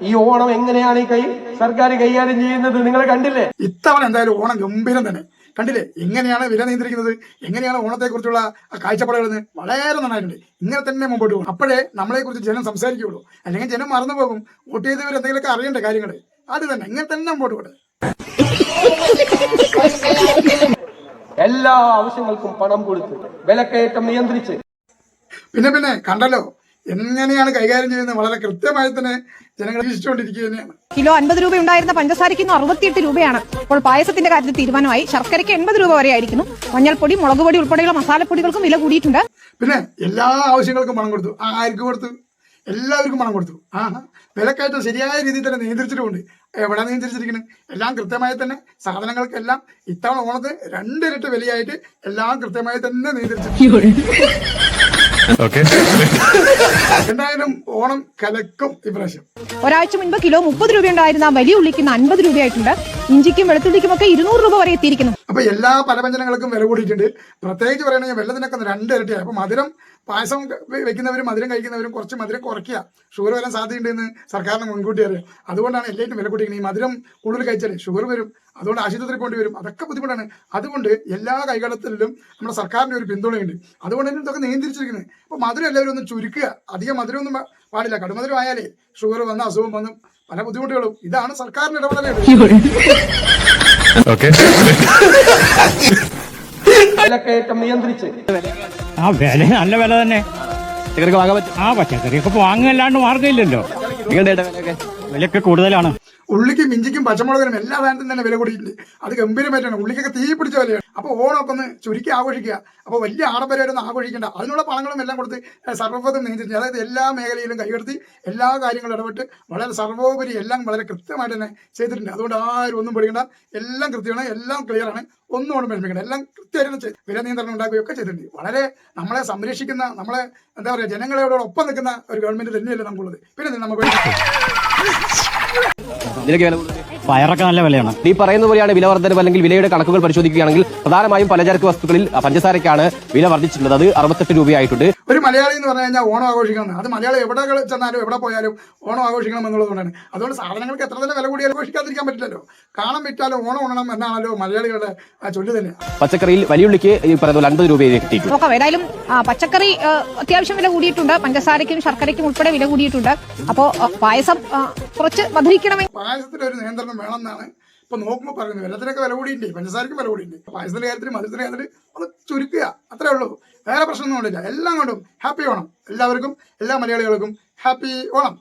ഈ ഓണം എങ്ങനെയാണ് സർക്കാർ കൈകാര്യം ചെയ്യുന്നത് നിങ്ങൾ കണ്ടില്ലേ? ഇത്തവണ എന്തായാലും ഓണം ഗംഭീരം തന്നെ. കണ്ടില്ലേ എങ്ങനെയാണ് വില നിയന്ത്രിക്കുന്നത്, എങ്ങനെയാണ് ഓണത്തെ കുറിച്ചുള്ള കാഴ്ചപ്പാടുകൾ വളരെ നന്നായിട്ടുണ്ട്. ഇങ്ങനെ തന്നെ മുമ്പോട്ട് പോകും. അപ്പോഴേ നമ്മളെ കുറിച്ച് ജനം സംസാരിക്കുകയുള്ളൂ. അല്ലെങ്കിൽ ജനം മറന്നു പോകും. വോട്ട് ചെയ്തവർ എന്തെങ്കിലുമൊക്കെ അറിയേണ്ട കാര്യങ്ങൾ. അത് തന്നെ ഇങ്ങനെ തന്നെ മുമ്പോട്ട് പോട്ടെ. എല്ലാ ആവശ്യങ്ങൾക്കും പണം കൊടുത്ത് വിലക്കയറ്റം നിയന്ത്രിച്ച് പിന്നെ കണ്ടല്ലോ എങ്ങനെയാണ് കൈകാര്യം ചെയ്യുന്നത്. വളരെ കൃത്യമായി തന്നെ ജനങ്ങൾ വീക്ഷിച്ചുകൊണ്ടിരിക്കുക തന്നെയാണ്. കിലോ 50 രൂപ ഉണ്ടായിരുന്ന പഞ്ചസാരയ്ക്ക് 68 രൂപയാണ്. ഇപ്പോൾ പായസത്തിന്റെ കാര്യത്തിൽ തീരുമാനമായി. ശർക്കരയ്ക്ക് 80 രൂപ വരെ ആയിരിക്കുന്നു. മഞ്ഞൾപ്പൊടി, മുളക് പൊടി ഉൾപ്പെടെയുള്ള മസാലപ്പൊടികൾക്കും വില കൂടിയിട്ടുണ്ട്. പിന്നെ എല്ലാ ആവശ്യങ്ങൾക്കും പണം കൊടുത്തു. ആർക്ക് കൊടുത്തു? എല്ലാവർക്കും പണം കൊടുത്തു. വിലക്കയറ്റം ശരിയായ രീതിയിൽ തന്നെ നിയന്ത്രിച്ചിട്ടുമുണ്ട്. എവിടെ നിയന്ത്രിച്ചിരിക്കുന്നത്? എല്ലാം കൃത്യമായി തന്നെ സാധനങ്ങൾക്കെല്ലാം ഇത്തവണ ഓണത്തിന് 2 ഇരട്ടി വിലയായിട്ട് എല്ലാം കൃത്യമായി തന്നെ നിയന്ത്രിച്ചിട്ടുണ്ട്. എന്തായാലും ഓണം കലക്കും ഇപ്രാവശ്യം. ഒരാഴ്ച മുൻപ് കിലോ 30 രൂപയുണ്ടായിരുന്ന വലിയ ഉള്ളിക്ക് 50 രൂപയായിട്ടുണ്ട്. ഇഞ്ചിക്കും വെളുത്തുള്ളിക്കും ഒക്കെ 200 രൂപ വരെ എത്തിയിരിക്കുന്നു. അപ്പൊ എല്ലാ പലവ്യഞ്ജനങ്ങൾക്കും വില കൂടിയിട്ടുണ്ട്. പ്രത്യേകിച്ച് പറയണെങ്കിൽ വെള്ളത്തിനൊക്കെ 2 ഇരട്ടിയായി. അപ്പൊ മധുരം പായസം വെക്കുന്നവരും മധുരം കഴിക്കുന്നവരും കുറച്ച് മധുരം കുറയ്ക്കുക. ഷുഗർ വരാൻ സാധ്യതയുണ്ടെന്ന് സർക്കാരിന് മുൻകൂട്ടി അറിയാം. അതുകൊണ്ടാണ് എല്ലായിട്ടും വില കൂട്ടിയിരിക്കുന്നത്. ഈ മധുരം കൂടുതൽ കഴിച്ചാൽ ഷുഗർ വരും, അതുകൊണ്ട് ആശുപത്രി പോകേണ്ടി വരും. അതൊക്കെ ബുദ്ധിമുട്ടാണ്. അതുകൊണ്ട് എല്ലാ കൈകാര്യത്തിലും നമ്മുടെ സർക്കാരിന്റെ ഒരു പിന്തുണയുണ്ട്. അതുകൊണ്ട് തന്നെ ഇതൊക്കെ നിയന്ത്രിച്ചിരിക്കുന്നത്. അപ്പൊ മധുരം എല്ലാവരും ഒന്ന് ചുരുക്കുക. അധികം മധുരമൊന്നും പാടില്ല. കടുമധുരം ആയാലേ ഷുഗർ വന്ന് അസുഖം വന്ന് പല ബുദ്ധിമുട്ടുകളും. ഇതാണ് സർക്കാരിന്റെ ഇടപെടലുകൾ. വിലക്കയറ്റം നിയന്ത്രിച്ച് വില നല്ല വില തന്നെ. പച്ചക്കറിയൊക്കെ വാങ്ങല്ലാണ്ട് മാർഗ്ഗമില്ലല്ലോ. വിലയൊക്കെ കൂടുതലാണ്. ഉള്ളിക്കും ഇഞ്ചിക്കും പച്ചമുളകിനും എല്ലാ സാധനത്തിനും തന്നെ വില കൂടിയിട്ടുണ്ട്. അത് ഗംഭീരമായിട്ടാണ്. ഉള്ളിക്കൊക്കെ തീ പിടിച്ച വിലയാണ്. അപ്പോൾ ഓണമൊക്കെ ഒന്ന് ചുരുക്കി ആഘോഷിക്കുക. അപ്പോൾ വലിയ ആഡംബരമായിട്ടൊന്നും ആഘോഷിക്കേണ്ട. അതിനുള്ള പണങ്ങളും എല്ലാം കൊടുത്ത് സർവ്വതും നിയന്ത്രിച്ച്, അതായത് എല്ലാ മേഖലയിലും കൈകടത്തി എല്ലാ കാര്യങ്ങളും ഇടപെട്ട് വളരെ സർവോപരി എല്ലാം വളരെ കൃത്യമായിട്ട് തന്നെ ചെയ്തിട്ടുണ്ട്. അതുകൊണ്ട് ആരും ഒന്നും പേടിക്കേണ്ട. എല്ലാം കൃത്യമാണ്, എല്ലാം ക്ലിയർ ആണ്. ഒന്നും കൊണ്ട് വിഷമിക്കേണ്ട. എല്ലാം കൃത്യമായിട്ട് വില നിയന്ത്രണം ഉണ്ടാക്കുകയൊക്കെ ചെയ്തിട്ടുണ്ട്. വളരെ നമ്മളെ സംരക്ഷിക്കുന്ന, നമ്മളെ എന്താ പറയുക, ജനങ്ങളോടൊപ്പം നിൽക്കുന്ന ഒരു ഗവൺമെന്റ് തന്നെയല്ലേ നമുക്കുള്ളത്. പിന്നെ നമുക്ക് പയറൊക്കെ നല്ല വിലയാണ്. ഈ പറയുന്ന പോലെയാണ് വില വർധനവ് അല്ലെങ്കിൽ വിലയുടെ കണക്കുകൾ പരിശോധിക്കുകയാണെങ്കിൽ പ്രധാനമായും പലചരക്ക് വസ്തുക്കളിൽ പഞ്ചസാരയ്ക്കാണ് വില വർദ്ധിച്ചിട്ടുള്ളത്. അത് 68 രൂപയായിട്ടുണ്ട്. ഒരു മലയാളി എന്ന് പറഞ്ഞു കഴിഞ്ഞാൽ ഓണം ആഘോഷിക്കണം. അത് മലയാളി എവിടെ ചെന്നാലും എവിടെ പോയാലും ഓണം ആഘോഷിക്കണം എന്നുള്ളതുകൊണ്ടാണ്. അതുകൊണ്ട് സാധനങ്ങൾക്ക് എത്ര തന്നെ വില കൂടി ആഘോഷിക്കാതിരിക്കാൻ പറ്റില്ലല്ലോ. കാണം വിറ്റാലും ഓണം ഉണണം എന്നാണല്ലോ മലയാളികളുടെ ചൊല്ല് തന്നെ. പച്ചക്കറിയിൽ വലിയുള്ളിക്ക് ഈ പറയുന്ന 50 രൂപ എത്തിയിട്ടുണ്ട്. ഏതായാലും പച്ചക്കറി അത്യാവശ്യം വില കൂടിയിട്ടുണ്ട്. പഞ്ചസാരയ്ക്കും ശർക്കരയ്ക്കും ഉൾപ്പെടെ വില കൂടിയിട്ടുണ്ട്. അപ്പോ പായസം കുറച്ച് മധുരിക്കണമെങ്കിൽ പായസത്തിന് ഒരു നിയന്ത്രണം വേണമെന്നാണ് ഇപ്പൊ നോക്കുമ്പോൾ പറയുന്നത്. വെള്ളത്തിനൊക്കെ വില കൂടിയിട്ടുണ്ട്, പഞ്ചസാരയ്ക്കും വില കൂടിയിട്ടുണ്ട്. പായസത്തിന്റെ കാര്യത്തിൽ മധുരത്തിന്റെ കാര്യത്തിൽ ഒന്ന് ചുരുക്കുക, അത്രേ ഉള്ളൂ. വേറെ പ്രശ്നമൊന്നും കൊണ്ടില്ല. എല്ലാം കൊണ്ടും ഹാപ്പി ഓണം. എല്ലാവർക്കും, എല്ലാ മലയാളികൾക്കും ഹാപ്പി ഓണം.